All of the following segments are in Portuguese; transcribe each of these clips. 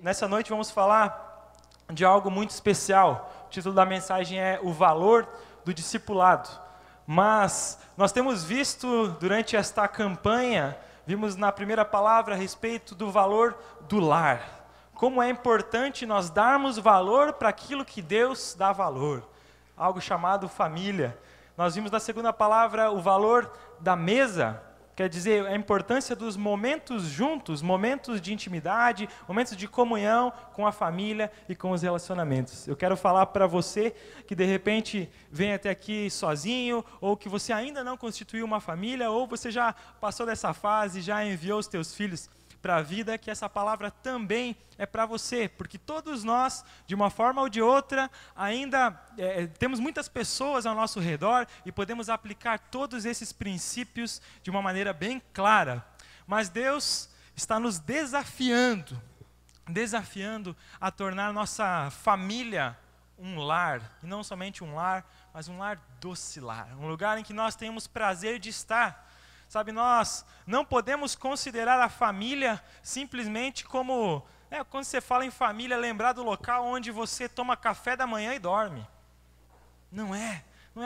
nessa noite vamos falar de algo muito especial. O título da mensagem é O Valor do Discipulado. Mas nós temos visto durante esta campanha, vimos na primeira palavra a respeito do valor do lar. Como é importante nós darmos valor para aquilo que Deus dá valor. Algo chamado família. Nós vimos na segunda palavra o valor da mesa. Quer dizer, a importância dos momentos juntos, momentos de intimidade, momentos de comunhão com a família e com os relacionamentos. Eu quero falar para você que de repente vem até aqui sozinho, ou que você ainda não constituiu uma família, ou você já passou dessa fase, já enviou os teus filhos para a vida, que essa palavra também é para você, porque todos nós, de uma forma ou de outra, ainda temos muitas pessoas ao nosso redor e podemos aplicar todos esses princípios de uma maneira bem clara. Mas Deus está nos desafiando a tornar nossa família um lar, e não somente um lar, mas um lar docilar, um lugar em que nós tenhamos prazer de estar. Sabe, nós não podemos considerar a família simplesmente como, quando você fala em família, lembrar do local onde você toma café da manhã e dorme. Não é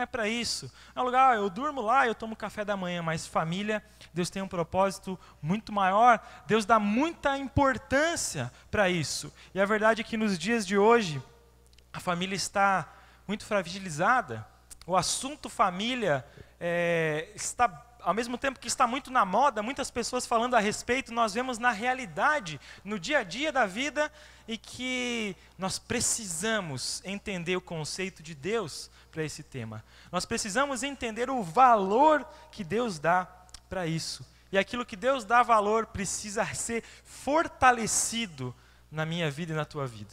para isso. É um lugar, eu durmo lá, eu tomo café da manhã, mas família, Deus tem um propósito muito maior, Deus dá muita importância para isso. E a verdade é que nos dias de hoje, a família está muito fragilizada. O assunto família está, ao mesmo tempo que está muito na moda, muitas pessoas falando a respeito, nós vemos na realidade, no dia a dia da vida, e que nós precisamos entender o conceito de Deus para esse tema. Nós precisamos entender o valor que Deus dá para isso. E aquilo que Deus dá valor precisa ser fortalecido na minha vida e na tua vida.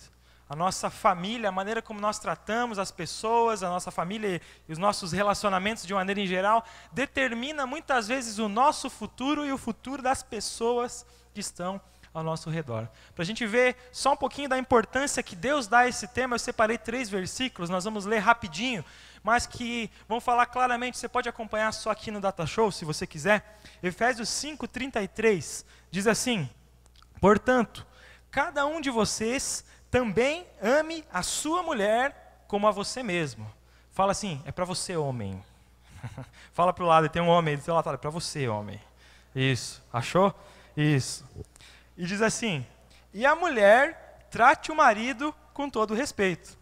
A nossa família, a maneira como nós tratamos as pessoas, a nossa família e os nossos relacionamentos de maneira em geral, determina muitas vezes o nosso futuro e o futuro das pessoas que estão ao nosso redor. Para a gente ver só um pouquinho da importância que Deus dá a esse tema, eu separei 3 versículos, nós vamos ler rapidinho, mas que vão falar claramente, você pode acompanhar só aqui no Data Show, se você quiser. Efésios 5:33 diz assim: portanto, cada um de vocês também ame a sua mulher como a você mesmo. Fala assim, é para você, homem. Fala para o lado, tem um homem do seu lado, fala, é para você, homem. Isso, achou? Isso. E diz assim, e a mulher trate o marido com todo respeito.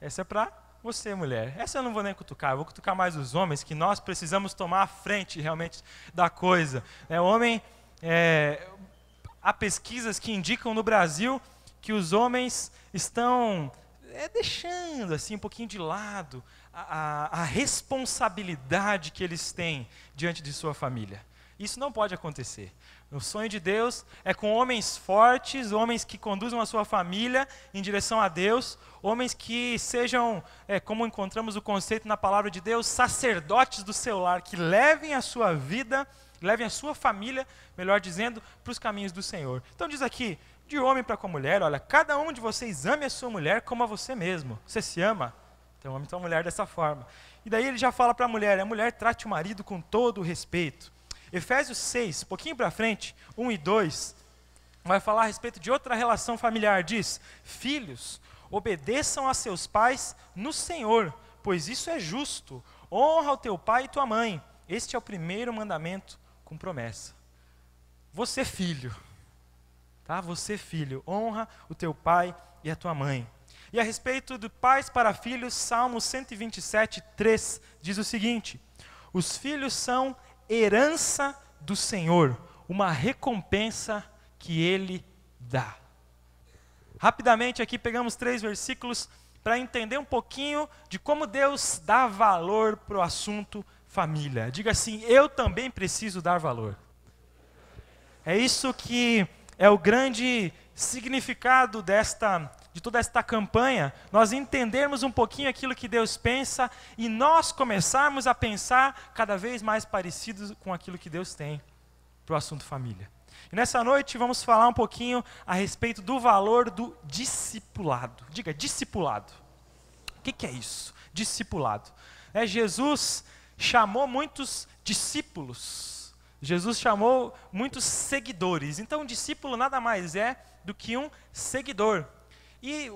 Essa é para você, mulher. Essa eu não vou nem cutucar, eu vou cutucar mais os homens, que nós precisamos tomar a frente realmente da coisa. Há pesquisas que indicam no Brasil que os homens estão deixando assim um pouquinho de lado a responsabilidade que eles têm diante de sua família. Isso não pode acontecer. O sonho de Deus é com homens fortes, homens que conduzam a sua família em direção a Deus, homens que sejam, como encontramos o conceito na palavra de Deus, sacerdotes do seu lar, que levem a sua vida, levem a sua família, melhor dizendo, para os caminhos do Senhor. Então diz aqui, de homem para com a mulher, olha, cada um de vocês ame a sua mulher como a você mesmo. Você se ama? Então ame a mulher dessa forma. E daí ele já fala para a mulher trate o marido com todo o respeito. Efésios 6, um pouquinho para frente, 1 e 2, vai falar a respeito de outra relação familiar. Diz, filhos, obedeçam a seus pais no Senhor, pois isso é justo. Honra o teu pai e tua mãe. Este é o primeiro mandamento com promessa. Você, filho. Tá? Você, filho, honra o teu pai e a tua mãe. E a respeito de pais para filhos, Salmo 127:3 diz o seguinte: os filhos são herança do Senhor, uma recompensa que Ele dá. Rapidamente aqui pegamos 3 versículos para entender um pouquinho de como Deus dá valor para o assunto família. Diga assim, eu também preciso dar valor. É isso que é o grande significado de toda esta campanha, nós entendermos um pouquinho aquilo que Deus pensa e nós começarmos a pensar cada vez mais parecidos com aquilo que Deus tem para o assunto família. E nessa noite vamos falar um pouquinho a respeito do valor do discipulado. Diga, discipulado. O que é isso? Discipulado. Jesus chamou muitos discípulos. Jesus chamou muitos seguidores. Então, um discípulo nada mais é do que um seguidor. E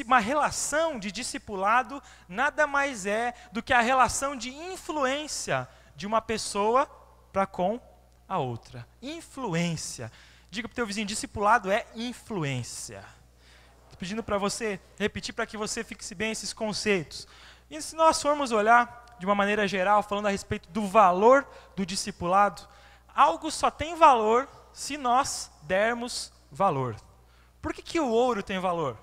uma relação de discipulado nada mais é do que a relação de influência de uma pessoa para com a outra. Influência. Diga para o teu vizinho, discipulado é influência. Estou pedindo para você repetir para que você fixe bem esses conceitos. E se nós formos olhar de uma maneira geral, falando a respeito do valor do discipulado, algo só tem valor se nós dermos valor. Por que o ouro tem valor?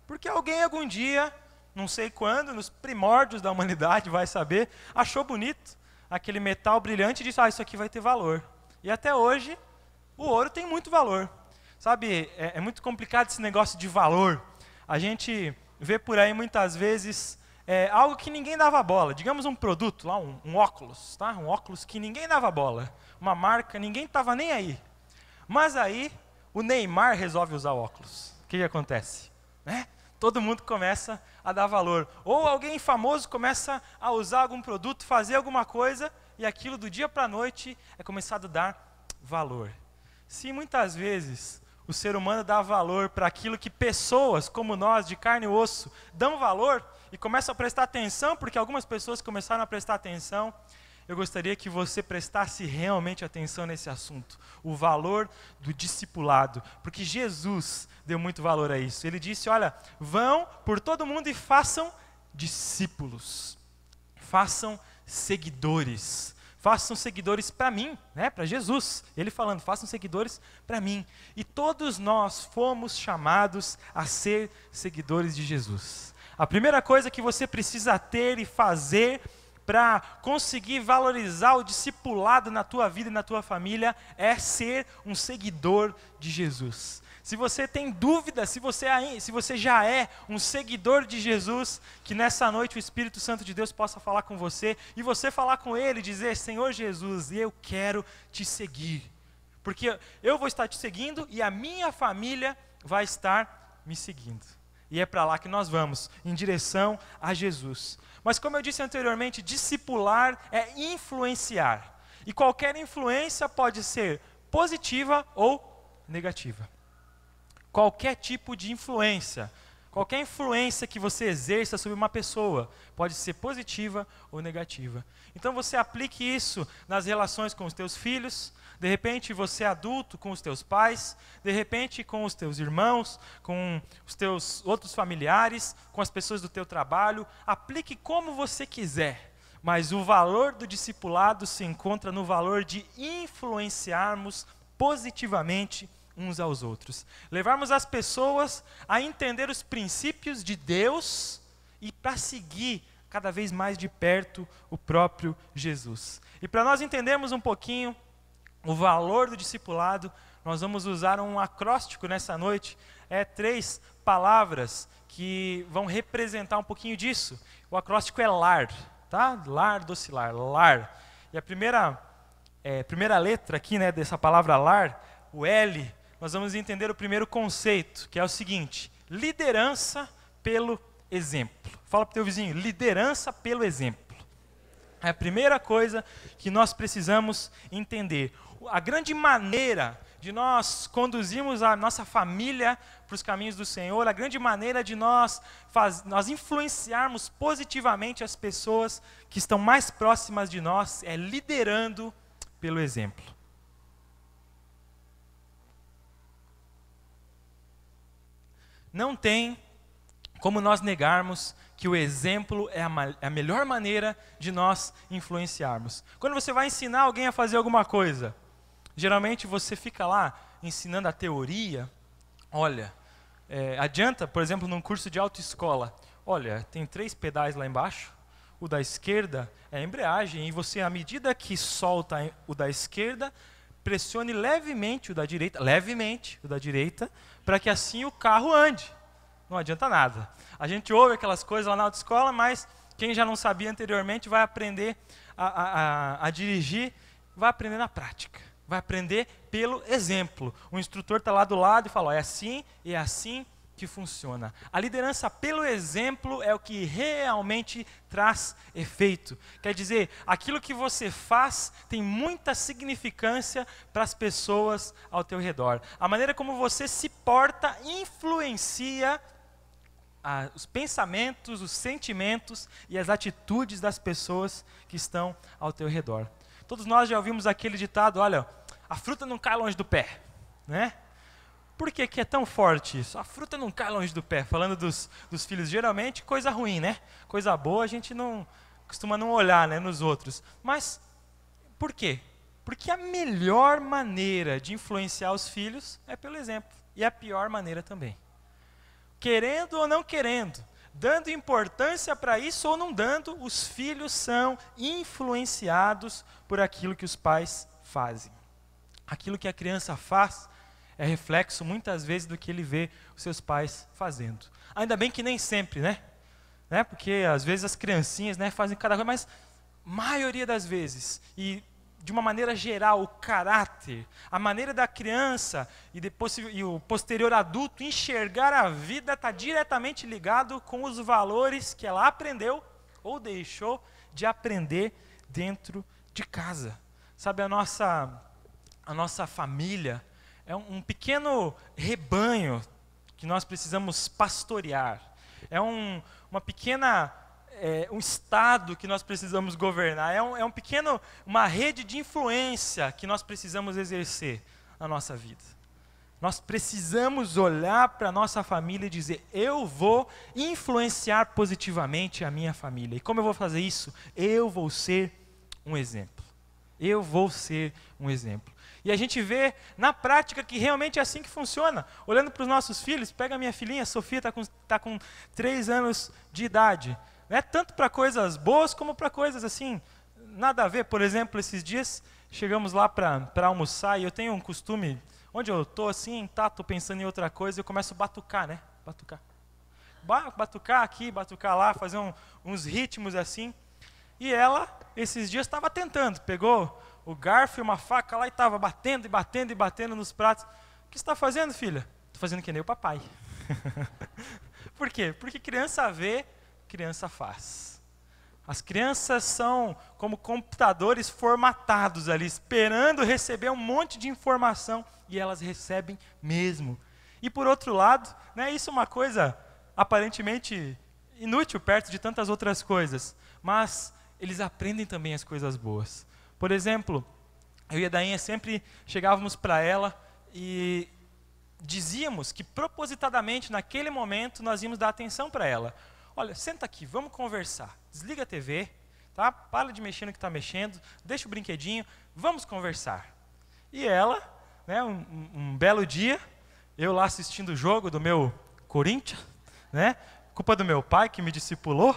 Porque alguém algum dia, não sei quando, nos primórdios da humanidade, vai saber, achou bonito aquele metal brilhante e disse, isso aqui vai ter valor. E até hoje, o ouro tem muito valor. Sabe, é muito complicado esse negócio de valor. A gente vê por aí muitas vezes algo que ninguém dava bola. Digamos um produto, lá um óculos, tá? Um óculos que ninguém dava bola. Uma marca, ninguém estava nem aí. Mas aí, o Neymar resolve usar óculos. O que acontece? Todo mundo começa a dar valor. Ou alguém famoso começa a usar algum produto, fazer alguma coisa, e aquilo do dia para a noite é começado a dar valor. Se muitas vezes o ser humano dá valor para aquilo que pessoas como nós, de carne e osso, dão valor, e começam a prestar atenção, porque algumas pessoas começaram a prestar atenção, eu gostaria que você prestasse realmente atenção nesse assunto, o valor do discipulado, porque Jesus deu muito valor a isso. Ele disse, olha, vão por todo mundo e façam discípulos, façam seguidores para mim, para Jesus. Ele falando, façam seguidores para mim. E todos nós fomos chamados a ser seguidores de Jesus. A primeira coisa que você precisa ter e fazer para conseguir valorizar o discipulado na tua vida e na tua família é ser um seguidor de Jesus. Se você tem dúvida, se você já é um seguidor de Jesus, que nessa noite o Espírito Santo de Deus possa falar com você, e você falar com Ele e dizer, Senhor Jesus, eu quero te seguir. Porque eu vou estar te seguindo e a minha família vai estar me seguindo. E é para lá que nós vamos, em direção a Jesus. Mas como eu disse anteriormente, discipular é influenciar. E qualquer influência pode ser positiva ou negativa. Qualquer tipo de influência, qualquer influência que você exerça sobre uma pessoa, pode ser positiva ou negativa. Então você aplique isso nas relações com os teus filhos, de repente você é adulto com os teus pais, de repente com os teus irmãos, com os teus outros familiares, com as pessoas do teu trabalho, aplique como você quiser. Mas o valor do discipulado se encontra no valor de influenciarmos positivamente uns aos outros. Levarmos as pessoas a entender os princípios de Deus e para seguir cada vez mais de perto o próprio Jesus. E para nós entendermos um pouquinho o valor do discipulado, nós vamos usar um acróstico nessa noite. 3 palavras que vão representar um pouquinho disso. O acróstico é LAR, tá? Lar, docilar, LAR. E a primeira letra aqui, dessa palavra LAR, o L, nós vamos entender o primeiro conceito, que é o seguinte: liderança pelo exemplo. Fala para o teu vizinho, liderança pelo exemplo. É a primeira coisa que nós precisamos entender. A grande maneira de nós conduzirmos a nossa família para os caminhos do Senhor, a grande maneira de nós influenciarmos positivamente as pessoas que estão mais próximas de nós é liderando pelo exemplo. Não tem como nós negarmos que o exemplo é a melhor maneira de nós influenciarmos. Quando você vai ensinar alguém a fazer alguma coisa, geralmente você fica lá ensinando a teoria. Olha, adianta, por exemplo, num curso de autoescola. Olha, tem 3 pedais lá embaixo. O da esquerda é a embreagem. E você, à medida que solta o da esquerda, pressione levemente o da direita, para que assim o carro ande. Não adianta nada. A gente ouve aquelas coisas lá na autoescola, mas quem já não sabia anteriormente vai aprender a dirigir, vai aprender na prática. Vai aprender pelo exemplo. O instrutor está lá do lado e fala, é assim, que funciona. A liderança pelo exemplo é o que realmente traz efeito. Quer dizer, aquilo que você faz tem muita significância para as pessoas ao teu redor. A maneira como você se porta influencia os pensamentos, os sentimentos e as atitudes das pessoas que estão ao teu redor. Todos nós já ouvimos aquele ditado, olha, a fruta não cai longe do pé, né? Por que que é tão forte isso? A fruta não cai longe do pé. Falando dos filhos, geralmente coisa ruim, né? Coisa boa a gente não costuma não olhar, né, nos outros. Mas por quê? Porque a melhor maneira de influenciar os filhos é pelo exemplo. E a pior maneira também. Querendo ou não querendo, dando importância para isso ou não dando, os filhos são influenciados por aquilo que os pais fazem. Aquilo que a criança faz é reflexo, muitas vezes, do que ele vê os seus pais fazendo. Ainda bem que nem sempre, né? Porque, às vezes, as criancinhas, né, fazem cada coisa, mas, maioria das vezes, e de uma maneira geral, o caráter, a maneira da criança e o posterior adulto enxergar a vida está diretamente ligado com os valores que ela aprendeu ou deixou de aprender dentro de casa. Sabe, a nossa família é um pequeno rebanho que nós precisamos pastorear. É uma pequena, um estado que nós precisamos governar. Uma rede de influência que nós precisamos exercer na nossa vida. Nós precisamos olhar para a nossa família e dizer, eu vou influenciar positivamente a minha família. E como eu vou fazer isso? Eu vou ser um exemplo. Eu vou ser um exemplo. E a gente vê na prática que realmente é assim que funciona. Olhando para os nossos filhos, pega a minha filhinha, a Sofia está com 3 anos de idade. Né? Tanto para coisas boas como para coisas assim, nada a ver. Por exemplo, esses dias chegamos lá para almoçar e eu tenho um costume, onde eu estou assim, estou pensando em outra coisa, eu começo a batucar, né? Batucar aqui, batucar lá, fazer uns ritmos assim. E ela, esses dias, estava tentando, pegou o garfo e uma faca lá e estava batendo e batendo e batendo nos pratos. O que você está fazendo, filha? Estou fazendo que nem o papai. Por quê? Porque criança vê, criança faz. As crianças são como computadores formatados ali, esperando receber um monte de informação, e elas recebem mesmo. E por outro lado, né, isso é uma coisa aparentemente inútil perto de tantas outras coisas, mas eles aprendem também as coisas boas. Por exemplo, eu e a Dainha sempre chegávamos para ela e dizíamos que propositadamente naquele momento nós íamos dar atenção para ela. Olha, senta aqui, vamos conversar. Desliga a TV, tá? Para de mexer no que está mexendo, deixa o brinquedinho, vamos conversar. E ela, né, um belo dia, eu lá assistindo o jogo do meu Corinthians, né? Culpa do meu pai que me discipulou.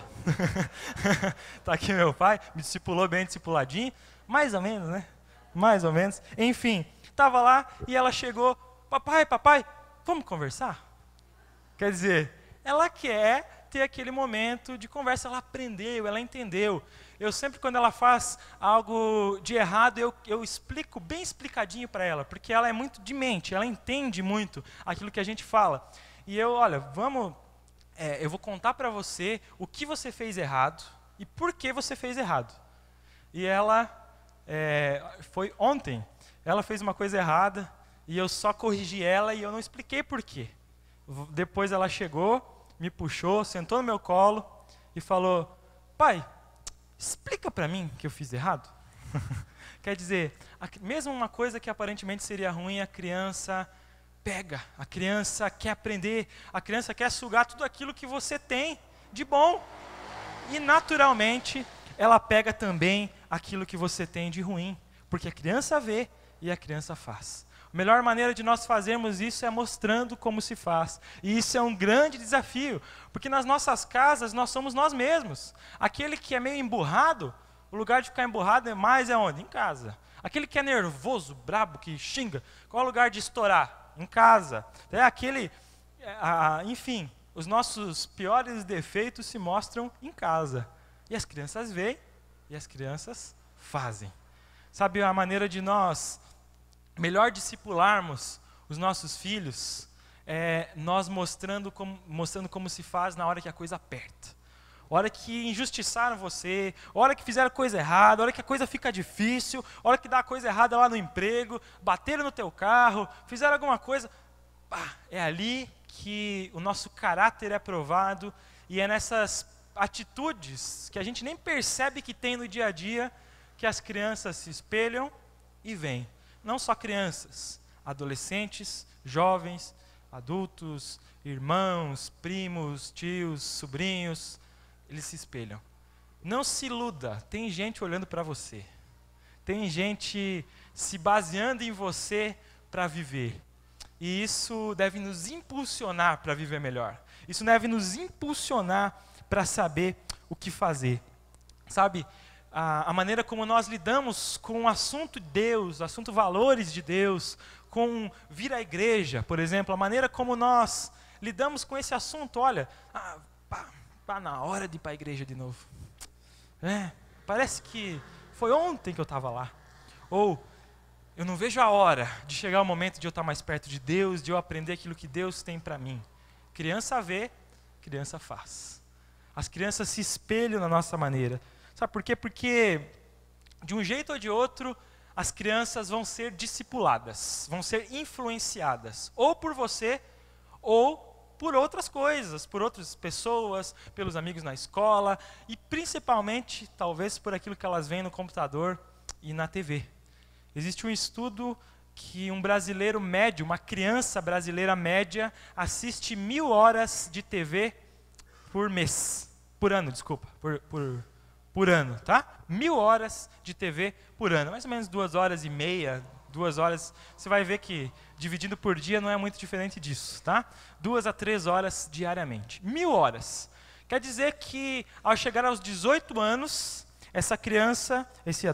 Tá aqui meu pai, me discipulou bem discipuladinho. Mais ou menos, né? Mais ou menos. Enfim, estava lá e ela chegou. Papai, vamos conversar? Quer dizer, ela quer ter aquele momento de conversa, ela aprendeu, ela entendeu. Eu sempre, quando ela faz algo de errado, eu explico bem explicadinho para ela, porque ela é muito de mente, ela entende muito aquilo que a gente fala. E olha, eu vou contar para você o que você fez errado e por que você fez errado. E ela, foi ontem, ela fez uma coisa errada e eu só corrigi ela e eu não expliquei por quê. Depois ela chegou, me puxou, sentou no meu colo e falou, pai, explica para mim que eu fiz errado. Quer dizer, mesmo uma coisa que aparentemente seria ruim, a criança pega, a criança quer aprender, a criança quer sugar tudo aquilo que você tem de bom. E naturalmente, ela pega também aquilo que você tem de ruim, porque a criança vê e a criança faz. A melhor maneira de nós fazermos isso é mostrando como se faz. E isso é um grande desafio, porque nas nossas casas nós somos nós mesmos. Aquele que é meio emburrado, o lugar de ficar emburrado é onde? Em casa. Aquele que é nervoso, brabo, que xinga, qual é o lugar de estourar? Em casa. Enfim, os nossos piores defeitos se mostram em casa. E as crianças veem e as crianças fazem. Sabe, a maneira de nós melhor discipularmos os nossos filhos nós mostrando como se faz na hora que a coisa aperta. A hora que injustiçaram você, a hora que fizeram coisa errada, a hora que a coisa fica difícil, a hora que dá coisa errada lá no emprego, bateram no teu carro, fizeram alguma coisa. É ali que o nosso caráter é provado e é nessas atitudes que a gente nem percebe que tem no dia a dia que as crianças se espelham e veem. Não só crianças, adolescentes, jovens, adultos, irmãos, primos, tios, sobrinhos, eles se espelham. Não se iluda, tem gente olhando para você. Tem gente se baseando em você para viver. E isso deve nos impulsionar para viver melhor. Isso deve nos impulsionar para saber o que fazer. Sabe, a maneira como nós lidamos com o assunto de Deus, o assunto valores de Deus, com vir à igreja, por exemplo, a maneira como nós lidamos com esse assunto, olha, na hora de ir para a igreja de novo. Parece que foi ontem que eu estava lá. Ou, eu não vejo a hora de chegar o momento de eu estar mais perto de Deus, de eu aprender aquilo que Deus tem para mim. Criança vê, criança faz. As crianças se espelham na nossa maneira. Sabe por quê? Porque, de um jeito ou de outro, as crianças vão ser discipuladas, vão ser influenciadas, ou por você, ou por outras coisas, por outras pessoas, pelos amigos na escola, e principalmente, talvez, por aquilo que elas veem no computador e na TV. Existe um estudo que um brasileiro médio, uma criança brasileira média, assiste 1000 horas de TV por mês. Por ano, desculpa. Por ano, tá? 1000 horas de TV por ano. Mais ou menos 2h30, 2 horas. Você vai ver que, dividindo por dia, não é muito diferente disso, tá? 2 a 3 horas diariamente. 1000 horas. Quer dizer que, ao chegar aos 18 anos, essa criança, esse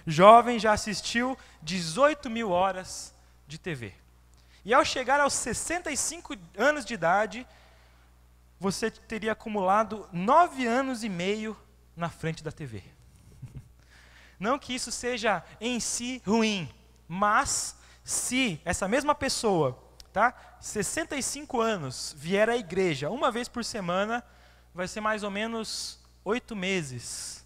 jovem já assistiu 18.000 horas de TV. E ao chegar aos 65 anos de idade, você teria acumulado 9 anos e meio na frente da TV. Não que isso seja em si ruim, mas se essa mesma pessoa, 65 anos, vier à igreja uma vez por semana, vai ser mais ou menos 8 meses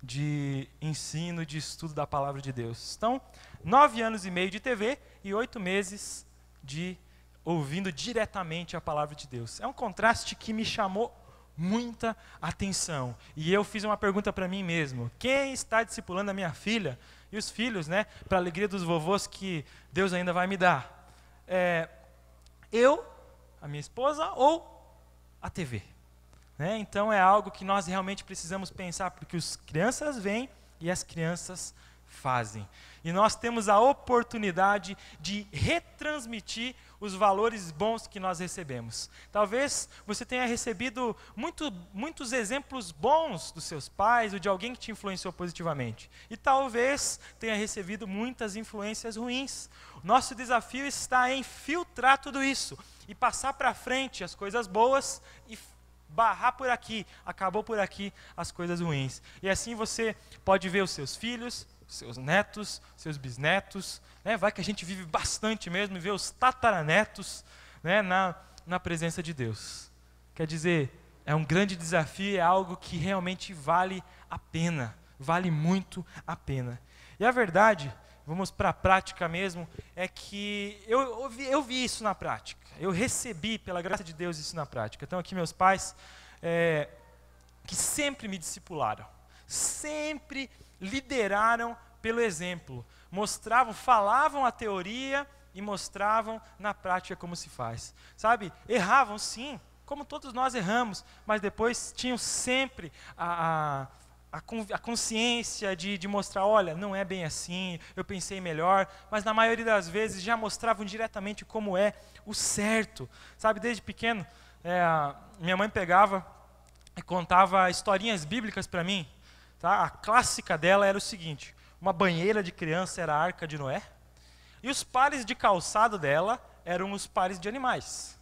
de ensino, de estudo da palavra de Deus. Então, 9 anos e meio de TV e 8 meses de ouvindo diretamente a palavra de Deus. É um contraste que me chamou muita atenção. E eu fiz uma pergunta para mim mesmo. Quem está discipulando a minha filha e os filhos, para a alegria dos vovôs que Deus ainda vai me dar? Eu, a minha esposa ou a TV? Então é algo que nós realmente precisamos pensar, porque as crianças vêm e as crianças fazem. E nós temos a oportunidade de retransmitir os valores bons que nós recebemos. Talvez você tenha recebido muitos exemplos bons dos seus pais ou de alguém que te influenciou positivamente. E talvez tenha recebido muitas influências ruins. O nosso desafio está em filtrar tudo isso e passar para frente as coisas boas e barrar por aqui, acabou por aqui as coisas ruins. E assim você pode ver os seus filhos, seus netos, seus bisnetos, vai que a gente vive bastante mesmo e vê os tataranetos, na presença de Deus. Quer dizer, é um grande desafio, é algo que realmente vale a pena, vale muito a pena. E a verdade, vamos para a prática mesmo, é que eu vi isso na prática, eu recebi pela graça de Deus isso na prática. Então aqui meus pais, que sempre me discipularam, sempre lideraram pelo exemplo, falavam a teoria e mostravam na prática como se faz. Sabe, erravam sim, como todos nós erramos, mas depois tinham sempre a consciência de mostrar, olha, não é bem assim, eu pensei melhor, mas na maioria das vezes já mostravam diretamente como é o certo. Sabe, desde pequeno, minha mãe pegava e contava historinhas bíblicas para mim. A clássica dela era o seguinte: uma banheira de criança era a Arca de Noé, e os pares de calçado dela eram os pares de animais.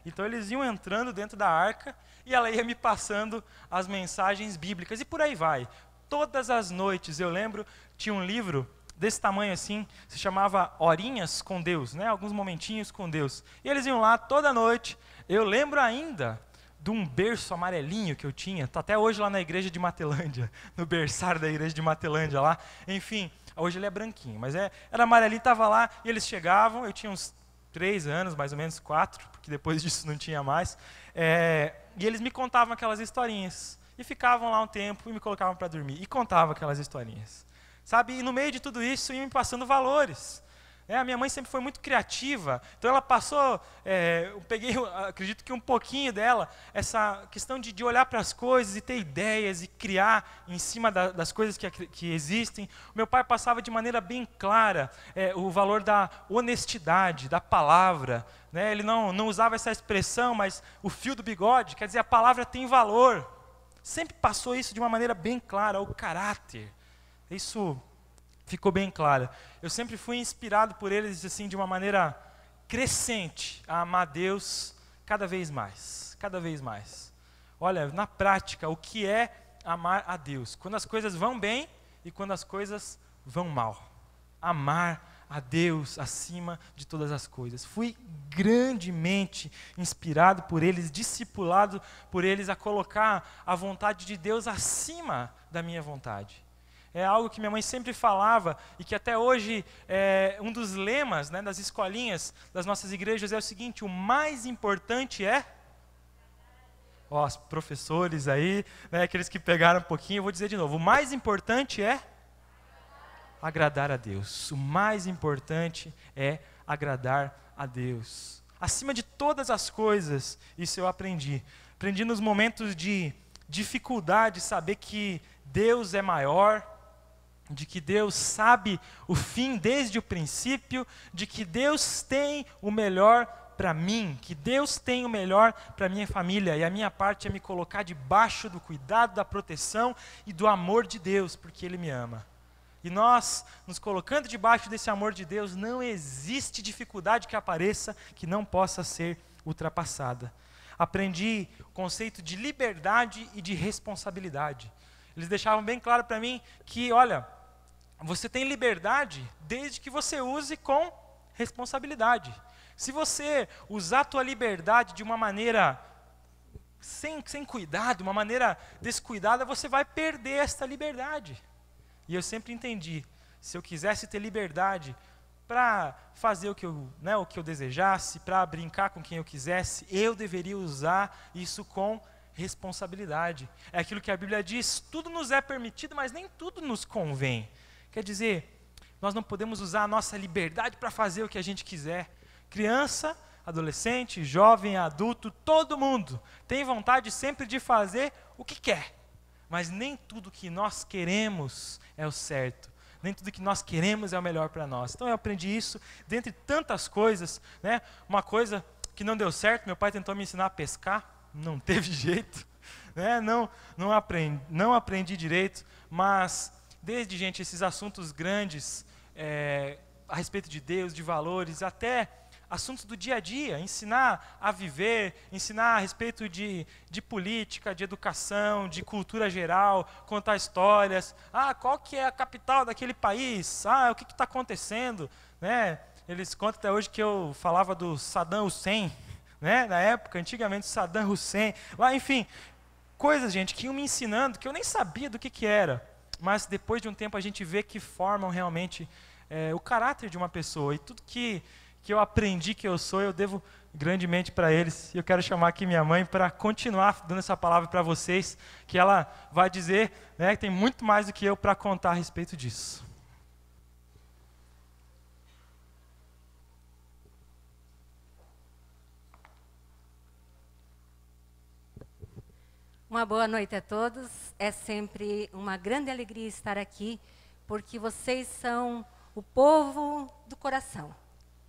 Então eles iam entrando dentro da arca e ela ia me passando as mensagens bíblicas e por aí vai. Todas as noites, eu lembro, tinha um livro desse tamanho assim, se chamava Horinhas com Deus, né? Alguns momentinhos com Deus. E eles iam lá toda noite. Eu lembro ainda de um berço amarelinho que eu tinha, está até hoje lá na igreja de Matelândia, no berçário da igreja de Matelândia lá. Enfim, hoje ele é branquinho, mas era amarelinho, estava lá, e eles chegavam, eu tinha uns 3 anos, mais ou menos 4, porque depois disso não tinha mais, e eles me contavam aquelas historinhas, e ficavam lá um tempo, e me colocavam para dormir, e contavam aquelas historinhas, sabe? E no meio de tudo isso, iam me passando valores. A minha mãe sempre foi muito criativa, então ela passou, eu peguei, acredito que um pouquinho dela, essa questão de olhar para as coisas e ter ideias e criar em cima das coisas que existem. O meu pai passava de maneira bem clara o valor da honestidade, da palavra. Ele não usava essa expressão, mas o fio do bigode, quer dizer, a palavra tem valor. Sempre passou isso de uma maneira bem clara, o caráter. Isso ficou bem claro. Eu sempre fui inspirado por eles assim de uma maneira crescente a amar Deus cada vez mais, cada vez mais. Olha, na prática, o que é amar a Deus? Quando as coisas vão bem e quando as coisas vão mal. Amar a Deus acima de todas as coisas. Fui grandemente inspirado por eles, discipulado por eles a colocar a vontade de Deus acima da minha vontade. É algo que minha mãe sempre falava e que até hoje um dos lemas, né, das escolinhas das nossas igrejas é o seguinte: o mais importante é... os professores aí, né, aqueles que pegaram um pouquinho, eu vou dizer de novo, o mais importante é agradar a Deus. O mais importante é agradar a Deus. Acima de todas as coisas, isso eu aprendi. Aprendi nos momentos de dificuldade, saber que Deus é maior, de que Deus sabe o fim desde o princípio, de que Deus tem o melhor para mim, que Deus tem o melhor para minha família, e a minha parte é me colocar debaixo do cuidado, da proteção e do amor de Deus, porque Ele me ama. E nós, nos colocando debaixo desse amor de Deus, não existe dificuldade que apareça que não possa ser ultrapassada. Aprendi o conceito de liberdade e de responsabilidade. Eles deixavam bem claro para mim que, olha, você tem liberdade desde que você use com responsabilidade. Se você usar a tua liberdade de uma maneira sem cuidado, uma maneira descuidada, você vai perder esta liberdade. E eu sempre entendi, se eu quisesse ter liberdade para fazer o que eu desejasse, para brincar com quem eu quisesse, eu deveria usar isso com responsabilidade. É aquilo que a Bíblia diz, tudo nos é permitido, mas nem tudo nos convém. Quer dizer, nós não podemos usar a nossa liberdade para fazer o que a gente quiser. Criança, adolescente, jovem, adulto, todo mundo tem vontade sempre de fazer o que quer. Mas nem tudo que nós queremos é o certo. Nem tudo que nós queremos é o melhor para nós. Então eu aprendi isso, dentre tantas coisas, né? Uma coisa que não deu certo, meu pai tentou me ensinar a pescar, não teve jeito, né? Não aprendi direito, mas desde, gente, esses assuntos grandes a respeito de Deus, de valores, até assuntos do dia a dia, ensinar a viver, ensinar a respeito de política, de educação, de cultura geral, contar histórias. Qual que é a capital daquele país? O que está acontecendo? Né? Eles contam até hoje que eu falava do Saddam Hussein, né? Na época, antigamente, Saddam Hussein. Enfim, coisas, gente, que iam me ensinando, que eu nem sabia do que era. Mas depois de um tempo a gente vê que formam realmente o caráter de uma pessoa. E tudo que eu aprendi que eu sou, eu devo grandemente para eles. E eu quero chamar aqui minha mãe para continuar dando essa palavra para vocês, que ela vai dizer, né, que tem muito mais do que eu para contar a respeito disso. Uma boa noite a todos. É sempre uma grande alegria estar aqui, porque vocês são o povo do coração.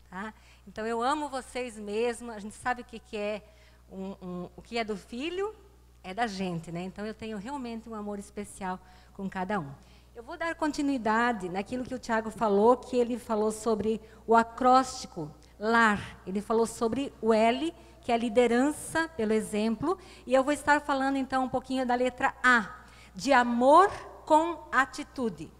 Tá? Então eu amo vocês mesmo. A gente sabe o que é o que é do filho é da gente, né? Então eu tenho realmente um amor especial com cada um. Eu vou dar continuidade naquilo que o Tiago falou, que ele falou sobre o acróstico LAR. Ele falou sobre o L, que é a liderança pelo exemplo, e eu vou estar falando então um pouquinho da letra A, de amor com atitude.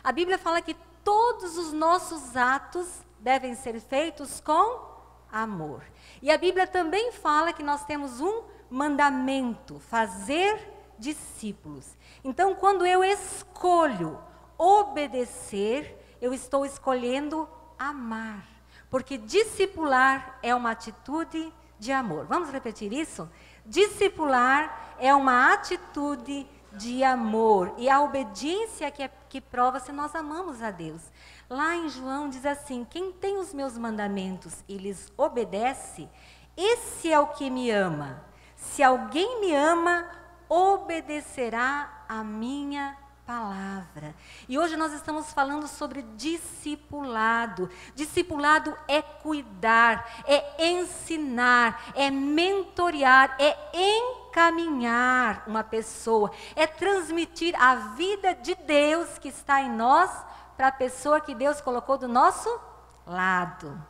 A Bíblia fala que todos os nossos atos devem ser feitos com amor. E a Bíblia também fala que nós temos um mandamento, fazer discípulos. Então, quando eu escolho obedecer, eu estou escolhendo amar. Porque discipular é uma atitude de amor. Vamos repetir isso? Discipular é uma atitude de amor. E a obediência que prova se nós amamos a Deus. Lá em João diz assim: quem tem os meus mandamentos e lhes obedece, esse é o que me ama. Se alguém me ama, obedecerá a minha palavra. E hoje nós estamos falando sobre discipulado. Discipulado é cuidar, é ensinar, é mentorear, é encaminhar uma pessoa, é transmitir a vida de Deus que está em nós para a pessoa que Deus colocou do nosso lado.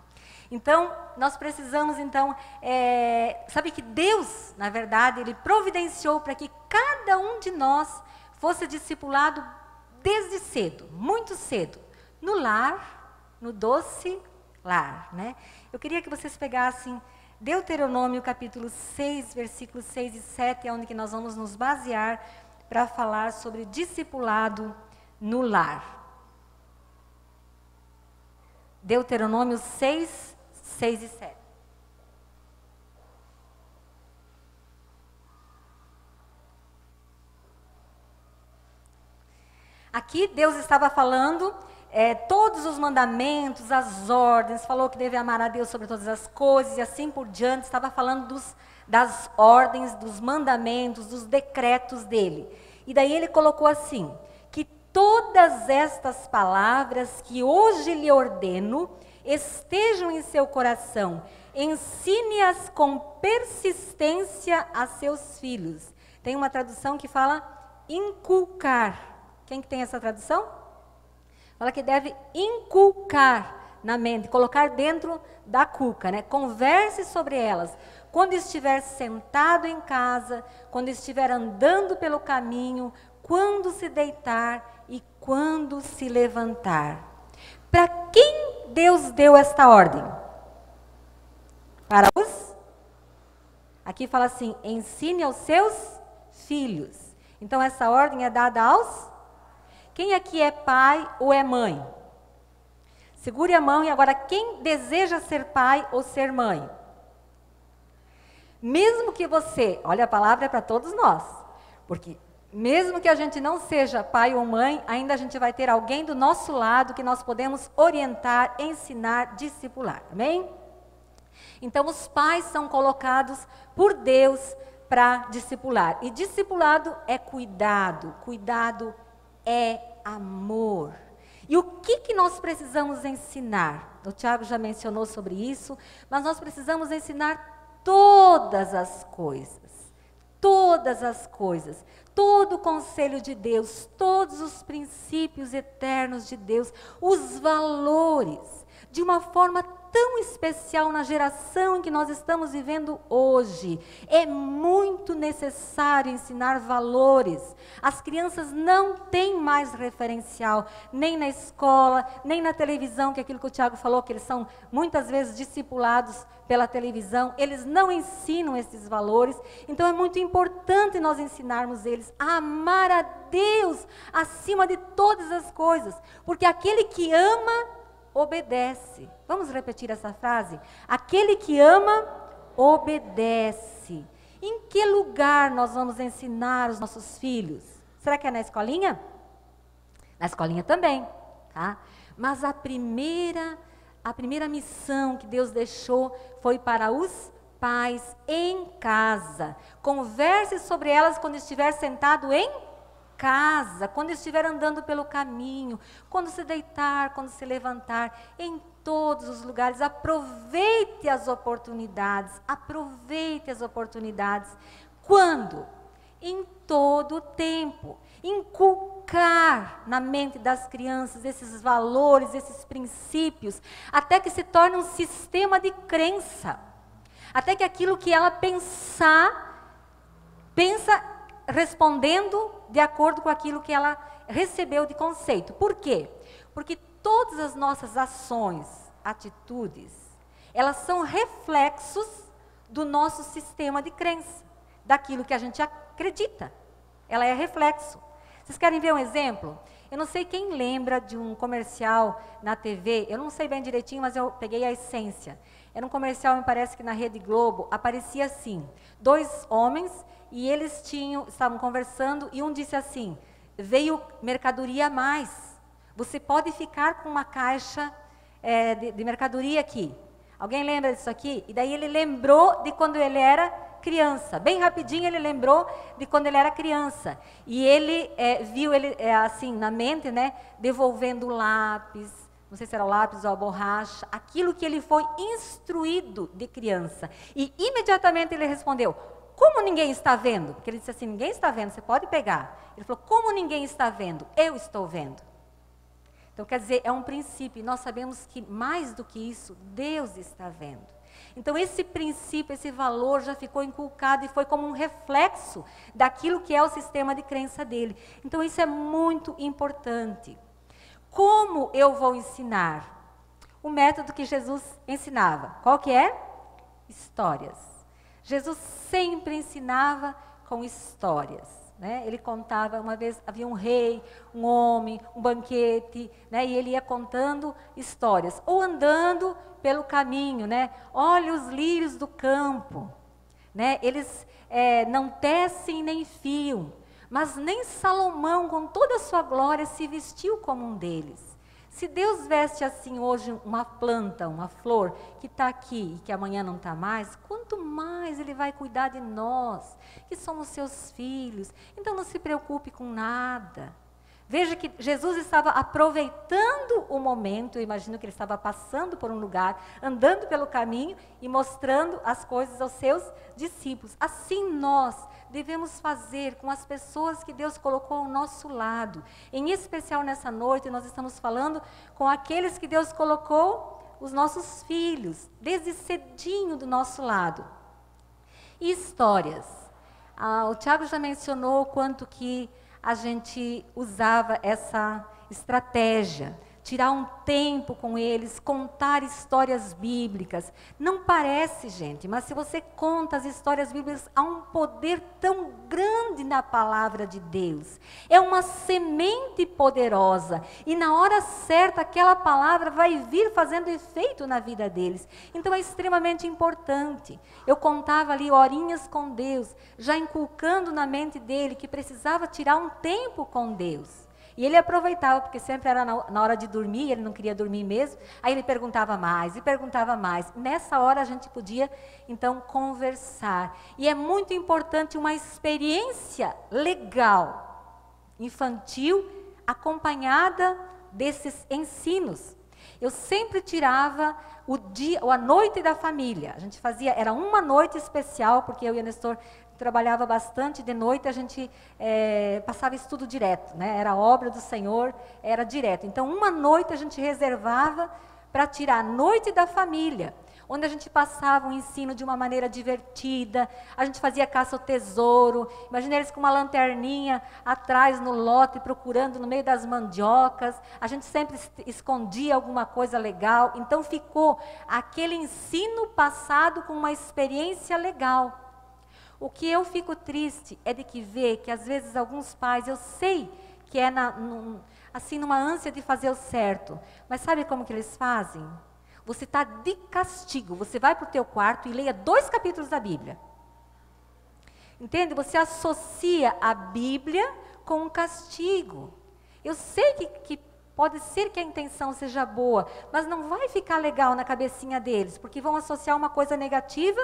Então, nós precisamos, sabe que Deus, na verdade, Ele providenciou para que cada um de nós fosse discipulado desde cedo, muito cedo, no lar, no doce lar, né? Eu queria que vocês pegassem Deuteronômio capítulo 6, versículos 6 e 7, é onde que nós vamos nos basear para falar sobre discipulado no lar. Deuteronômio 6, 6 e 7. Aqui Deus estava falando todos os mandamentos, as ordens, falou que deve amar a Deus sobre todas as coisas e assim por diante, estava falando das ordens, dos mandamentos, dos decretos dele. E daí ele colocou assim, que todas estas palavras que hoje lhe ordeno estejam em seu coração, ensine-as com persistência a seus filhos. Tem uma tradução que fala inculcar. Quem que tem essa tradução? Fala que deve inculcar na mente, colocar dentro da cuca, né? Converse sobre elas. Quando estiver sentado em casa, quando estiver andando pelo caminho, quando se deitar e quando se levantar. Para quem Deus deu esta ordem? Para os? Aqui fala assim, ensine aos seus filhos. Então essa ordem é dada aos? Quem aqui é pai ou é mãe? Segure a mão e agora quem deseja ser pai ou ser mãe? Mesmo que você, olha, a palavra é para todos nós, porque mesmo que a gente não seja pai ou mãe, ainda a gente vai ter alguém do nosso lado que nós podemos orientar, ensinar, discipular, amém? Então os pais são colocados por Deus para discipular. E discipulado é cuidado, cuidado é amor. E o que nós precisamos ensinar? O Tiago já mencionou sobre isso, mas nós precisamos ensinar todas as coisas. Todas as coisas. Todo o conselho de Deus, todos os princípios eternos de Deus, os valores, de uma forma tão especial na geração em que nós estamos vivendo hoje. É muito necessário ensinar valores. As crianças não têm mais referencial, nem na escola, nem na televisão, que é aquilo que o Tiago falou, que eles são muitas vezes discipulados pela televisão. Eles não ensinam esses valores. Então é muito importante nós ensinarmos eles a amar a Deus acima de todas as coisas. Porque aquele que ama, obedece. Vamos repetir essa frase? Aquele que ama, obedece. Em que lugar nós vamos ensinar os nossos filhos? Será que é na escolinha? Na escolinha também, tá? Mas a primeira missão que Deus deixou foi para os pais em casa. Converse sobre elas quando estiver sentado em casa, quando estiver andando pelo caminho, quando se deitar, quando se levantar, em todos os lugares. Aproveite as oportunidades, aproveite as oportunidades. Quando? Em todo o tempo. Inculcar na mente das crianças esses valores, esses princípios, até que se torne um sistema de crença. Até que aquilo que ela pensa respondendo de acordo com aquilo que ela recebeu de conceito. Por quê? Porque todas as nossas ações, atitudes, elas são reflexos do nosso sistema de crença, daquilo que a gente acredita. Ela é reflexo. Vocês querem ver um exemplo? Eu não sei quem lembra de um comercial na TV, eu não sei bem direitinho, mas eu peguei a essência. Era um comercial, me parece que na Rede Globo, aparecia assim, 2 homens, e eles estavam conversando, e um disse assim, veio mercadoria a mais, você pode ficar com uma caixa de mercadoria aqui. Alguém lembra disso aqui? E daí ele lembrou de quando ele era criança. Bem rapidinho ele lembrou de quando ele era criança. E ele viu ele assim na mente, né, devolvendo o lápis, não sei se era o lápis ou a borracha, aquilo que ele foi instruído de criança. E imediatamente ele respondeu, como ninguém está vendo? Porque ele disse assim, ninguém está vendo, você pode pegar. Ele falou, como ninguém está vendo? Eu estou vendo. Então, quer dizer, é um princípio, e nós sabemos que mais do que isso, Deus está vendo. Então, esse princípio, esse valor já ficou inculcado e foi como um reflexo daquilo que é o sistema de crença dele. Então, isso é muito importante. Como eu vou ensinar? O método que Jesus ensinava. Qual que é? Histórias. Jesus sempre ensinava com histórias. Né? Ele contava, uma vez havia um rei, um homem, um banquete, né? E ele ia contando histórias, ou andando pelo caminho, né? Olha os lírios do campo, né? Eles não tecem nem fiam, mas nem Salomão, com toda a sua glória, se vestiu como um deles. Se Deus veste assim hoje uma planta, uma flor, que está aqui e que amanhã não está mais, quanto mais Ele vai cuidar de nós, que somos seus filhos. Então não se preocupe com nada. Veja que Jesus estava aproveitando o momento, eu imagino que ele estava passando por um lugar, andando pelo caminho e mostrando as coisas aos seus discípulos. Assim nós devemos fazer com as pessoas que Deus colocou ao nosso lado. Em especial nessa noite, nós estamos falando com aqueles que Deus colocou, os nossos filhos, desde cedinho do nosso lado. E histórias. O Tiago já mencionou o quanto que a gente usava essa estratégia, tirar um tempo com eles, contar histórias bíblicas. Não parece, gente, mas se você conta as histórias bíblicas, há um poder tão grande na palavra de Deus. É uma semente poderosa, e na hora certa aquela palavra vai vir fazendo efeito na vida deles. Então é extremamente importante. Eu contava ali horinhas com Deus, já inculcando na mente dele que precisava tirar um tempo com Deus. E ele aproveitava, porque sempre era na hora de dormir, ele não queria dormir mesmo, aí ele perguntava mais e perguntava mais. Nessa hora a gente podia, então, conversar. E é muito importante uma experiência legal, infantil, acompanhada desses ensinos. Eu sempre tirava a noite da família. A gente fazia, era uma noite especial, porque eu e a Nestor trabalhava bastante de noite, a gente passava estudo direto, né? Era obra do Senhor, era direto. Então, uma noite a gente reservava para tirar a noite da família, onde a gente passava o ensino de uma maneira divertida, a gente fazia caça ao tesouro, imagina eles com uma lanterninha atrás no lote, procurando no meio das mandiocas, a gente sempre escondia alguma coisa legal, então ficou aquele ensino passado com uma experiência legal. O que eu fico triste é de ver que às vezes alguns pais, eu sei que é assim numa ânsia de fazer o certo, mas sabe como que eles fazem? Você está de castigo, você vai para o teu quarto e leia 2 capítulos da Bíblia. Entende? Você associa a Bíblia com um castigo. Eu sei que pode ser que a intenção seja boa, mas não vai ficar legal na cabecinha deles, porque vão associar uma coisa negativa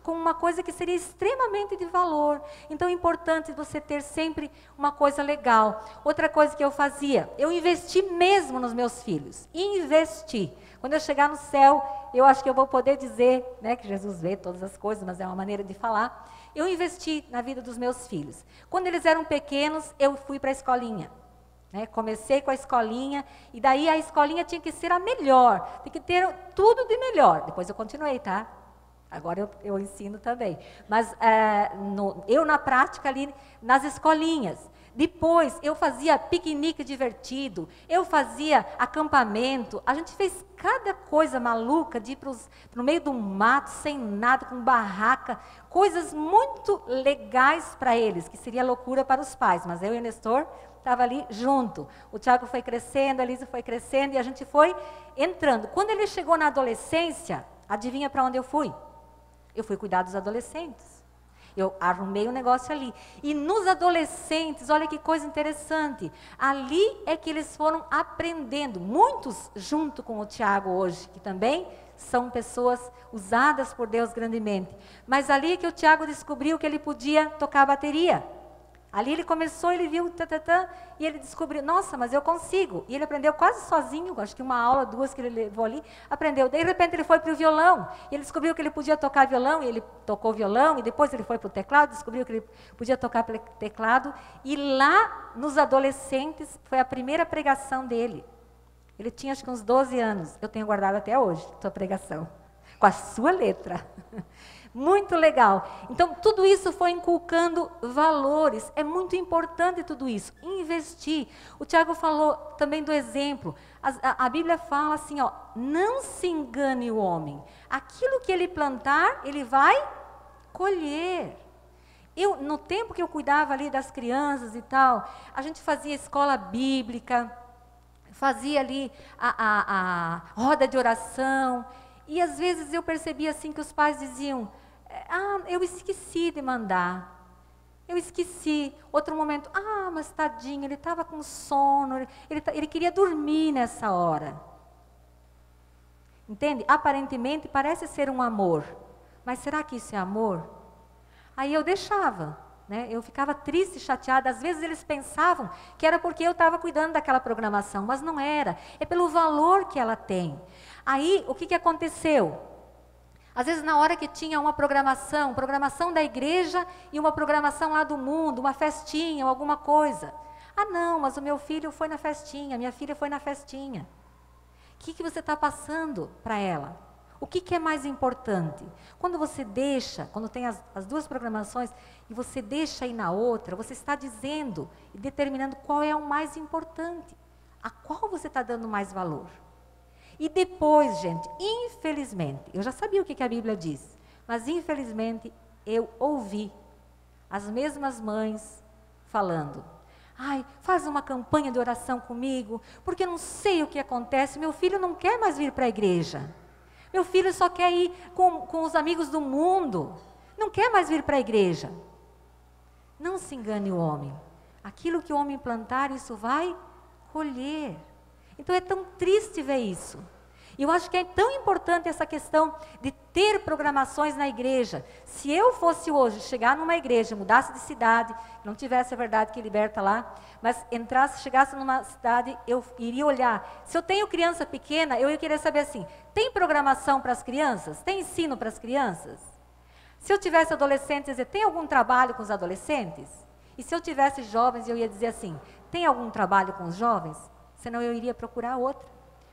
com uma coisa que seria extremamente de valor. Então é importante você ter sempre uma coisa legal. Outra coisa que eu fazia, eu investi mesmo nos meus filhos. Investi. Quando eu chegar no céu, eu acho que eu vou poder dizer, né, que Jesus vê todas as coisas, mas é uma maneira de falar. Eu investi na vida dos meus filhos. Quando eles eram pequenos, eu fui para a escolinha. Né, comecei com a escolinha, e daí a escolinha tinha que ser a melhor. Tem que ter tudo de melhor. Depois eu continuei, tá? Agora eu ensino também. Mas eu na prática ali nas escolinhas. Depois, eu fazia piquenique divertido, eu fazia acampamento, a gente fez cada coisa maluca de ir para o meio do mato, sem nada, com barraca, coisas muito legais para eles, que seria loucura para os pais, mas eu e o Nestor estava ali junto. O Tiago foi crescendo, a Elisa foi crescendo e a gente foi entrando. Quando ele chegou na adolescência, adivinha para onde eu fui? Eu fui cuidar dos adolescentes. Eu arrumei um negócio ali. E nos adolescentes, olha que coisa interessante. Ali é que eles foram aprendendo. Muitos, junto com o Tiago hoje, que também são pessoas usadas por Deus grandemente. Mas ali é que o Tiago descobriu que ele podia tocar bateria. Ali ele começou, ele viu, e ele descobriu, nossa, mas eu consigo. E ele aprendeu quase sozinho, acho que uma aula, 2 que ele levou ali, aprendeu. De repente ele foi para o violão, e ele descobriu que ele podia tocar violão, e ele tocou violão, e depois ele foi para o teclado, descobriu que ele podia tocar teclado. E lá, nos adolescentes, foi a primeira pregação dele. Ele tinha acho que uns 12 anos, eu tenho guardado até hoje, sua pregação, com a sua letra. Muito legal. Então, tudo isso foi inculcando valores. É muito importante tudo isso. Investir. O Tiago falou também do exemplo. A Bíblia fala assim, ó, não se engane o homem. Aquilo que ele plantar, ele vai colher. No tempo que eu cuidava ali das crianças e tal, a gente fazia escola bíblica, fazia ali a roda de oração. E às vezes eu percebia assim que os pais diziam, eu esqueci de mandar, eu esqueci. Outro momento, mas tadinho, ele estava com sono, ele queria dormir nessa hora. Entende? Aparentemente parece ser um amor, mas será que isso é amor? Aí eu deixava, né? Eu ficava triste, chateada. Às vezes eles pensavam que era porque eu estava cuidando daquela programação, mas não era. É pelo valor que ela tem. Aí, o que aconteceu? Às vezes, na hora que tinha uma programação da igreja e uma programação lá do mundo, uma festinha ou alguma coisa. Não, mas o meu filho foi na festinha, minha filha foi na festinha. O que você está passando para ela? O que é mais importante? Quando você deixa, quando tem as 2 programações, e você deixa ir na outra, você está dizendo e determinando qual é o mais importante. A qual você está dando mais valor? E depois, gente, infelizmente, eu já sabia o que a Bíblia diz, mas infelizmente eu ouvi as mesmas mães falando, faz uma campanha de oração comigo, porque eu não sei o que acontece, meu filho não quer mais vir para a igreja, meu filho só quer ir com os amigos do mundo, não quer mais vir para a igreja. Não se engane o homem, aquilo que o homem plantar, isso vai colher. Então é tão triste ver isso. E eu acho que é tão importante essa questão de ter programações na igreja. Se eu fosse hoje chegar numa igreja, mudasse de cidade, não tivesse a verdade que liberta lá, mas chegasse numa cidade, eu iria olhar. Se eu tenho criança pequena, eu ia querer saber assim, tem programação para as crianças? Tem ensino para as crianças? Se eu tivesse adolescentes, eu ia dizer, tem algum trabalho com os adolescentes? E se eu tivesse jovens, eu ia dizer assim, tem algum trabalho com os jovens? Senão eu iria procurar outra.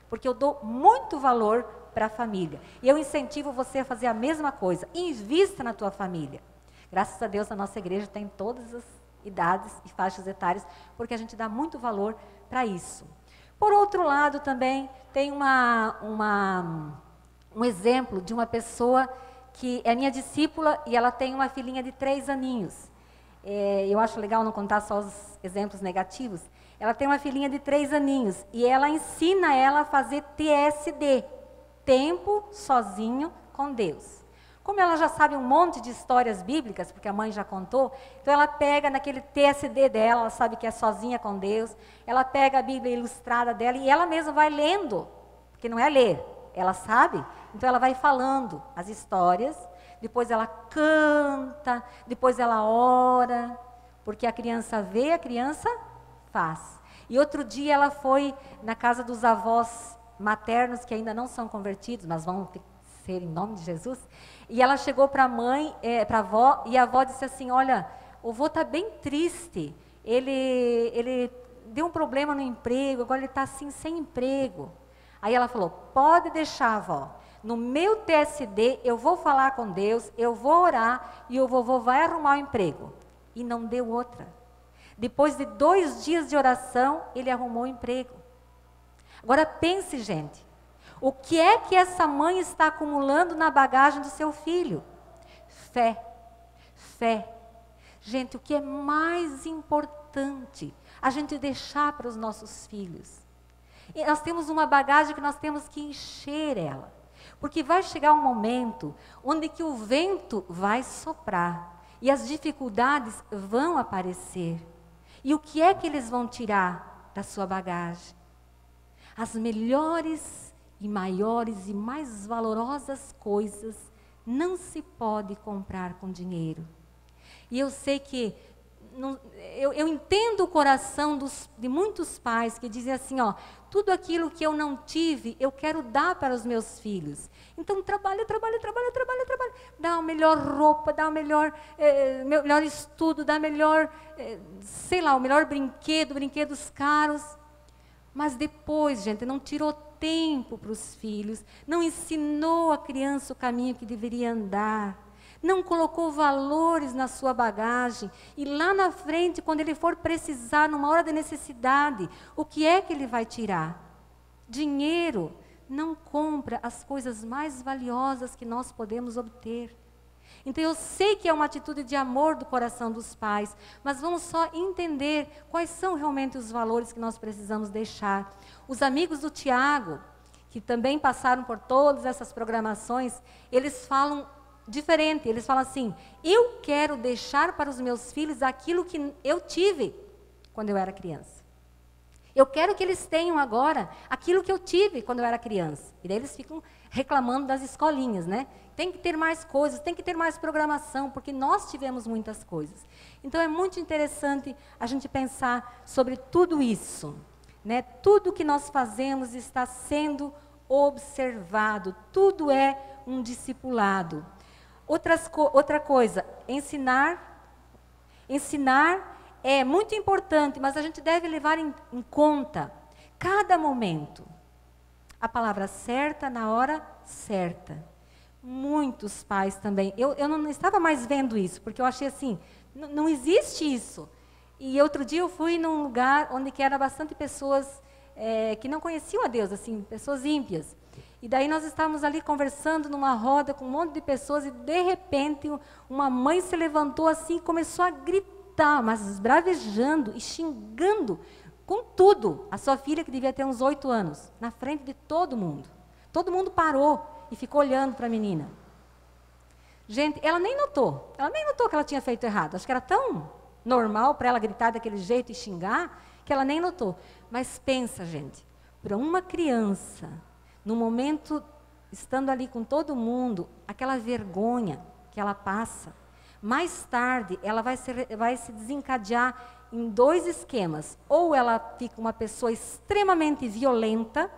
Porque eu dou muito valor para a família. E eu incentivo você a fazer a mesma coisa. Invista na tua família. Graças a Deus, a nossa igreja tem todas as idades e faixas etárias, porque a gente dá muito valor para isso. Por outro lado, também tem um exemplo de uma pessoa que é minha discípula e ela tem uma filhinha de 3 aninhos. Eu acho legal não contar só os exemplos negativos. Ela tem uma filhinha de 3 aninhos e ela ensina ela a fazer TSD, tempo sozinho com Deus. Como ela já sabe um monte de histórias bíblicas, porque a mãe já contou, então ela pega naquele TSD dela, ela sabe que é sozinha com Deus, ela pega a Bíblia ilustrada dela e ela mesma vai lendo, porque não é ler, ela sabe, então ela vai falando as histórias, depois ela canta, depois ela ora, porque a criança vê, a criança faz. E outro dia ela foi na casa dos avós maternos, que ainda não são convertidos, mas vão ser em nome de Jesus, e ela chegou para a mãe, para a avó, e a avó disse assim, olha, o avô está bem triste, ele deu um problema no emprego, agora ele está assim, sem emprego. Aí ela falou, pode deixar, avó, no meu TSD eu vou falar com Deus, eu vou orar, e o vovô vai arrumar o emprego. E não deu outra. Depois de 2 dias de oração, ele arrumou um emprego. Agora pense, gente, o que é que essa mãe está acumulando na bagagem do seu filho? Fé. Fé. Gente, o que é mais importante a gente deixar para os nossos filhos? E nós temos uma bagagem que nós temos que encher ela. Porque vai chegar um momento onde que o vento vai soprar e as dificuldades vão aparecer. E o que é que eles vão tirar da sua bagagem? As melhores e maiores e mais valorosas coisas não se pode comprar com dinheiro. E eu sei que, eu entendo o coração de muitos pais que dizem assim, ó, tudo aquilo que eu não tive, eu quero dar para os meus filhos. Então trabalha. Dá a melhor roupa, dá o melhor estudo, dá melhor, o melhor brinquedos caros. Mas depois, gente, não tirou tempo para os filhos, não ensinou a criança o caminho que deveria andar, não colocou valores na sua bagagem, e lá na frente, quando ele for precisar, numa hora de necessidade, o que é que ele vai tirar? Dinheiro não compra as coisas mais valiosas que nós podemos obter. Então eu sei que é uma atitude de amor do coração dos pais, mas vamos só entender quais são realmente os valores que nós precisamos deixar. Os amigos do Tiago, que também passaram por todas essas programações, eles falam diferente, eles falam assim, eu quero deixar para os meus filhos aquilo que eu tive quando eu era criança. Eu quero que eles tenham agora aquilo que eu tive quando eu era criança. E daí eles ficam reclamando das escolinhas, né? Tem que ter mais coisas, tem que ter mais programação, porque nós tivemos muitas coisas. Então é muito interessante a gente pensar sobre tudo isso, né? Tudo que nós fazemos está sendo observado, tudo é um discipulado. Outra coisa, ensinar é muito importante, mas a gente deve levar em conta cada momento. A palavra certa na hora certa. Muitos pais também. Eu não estava mais vendo isso, porque eu achei assim, não existe isso. E outro dia eu fui num lugar onde que era bastante pessoas que não conheciam a Deus, assim, pessoas ímpias. E daí nós estávamos ali conversando numa roda com um monte de pessoas e de repente uma mãe se levantou assim e começou a gritar, mas esbravejando e xingando com tudo a sua filha, que devia ter uns 8 anos, na frente de todo mundo. Todo mundo parou e ficou olhando para a menina. Gente, ela nem notou que ela tinha feito errado. Acho que era tão normal para ela gritar daquele jeito e xingar, que ela nem notou. Mas pensa, gente, para uma criança, no momento, estando ali com todo mundo, aquela vergonha que ela passa, mais tarde ela vai se desencadear em 2 esquemas. Ou ela fica uma pessoa extremamente violenta.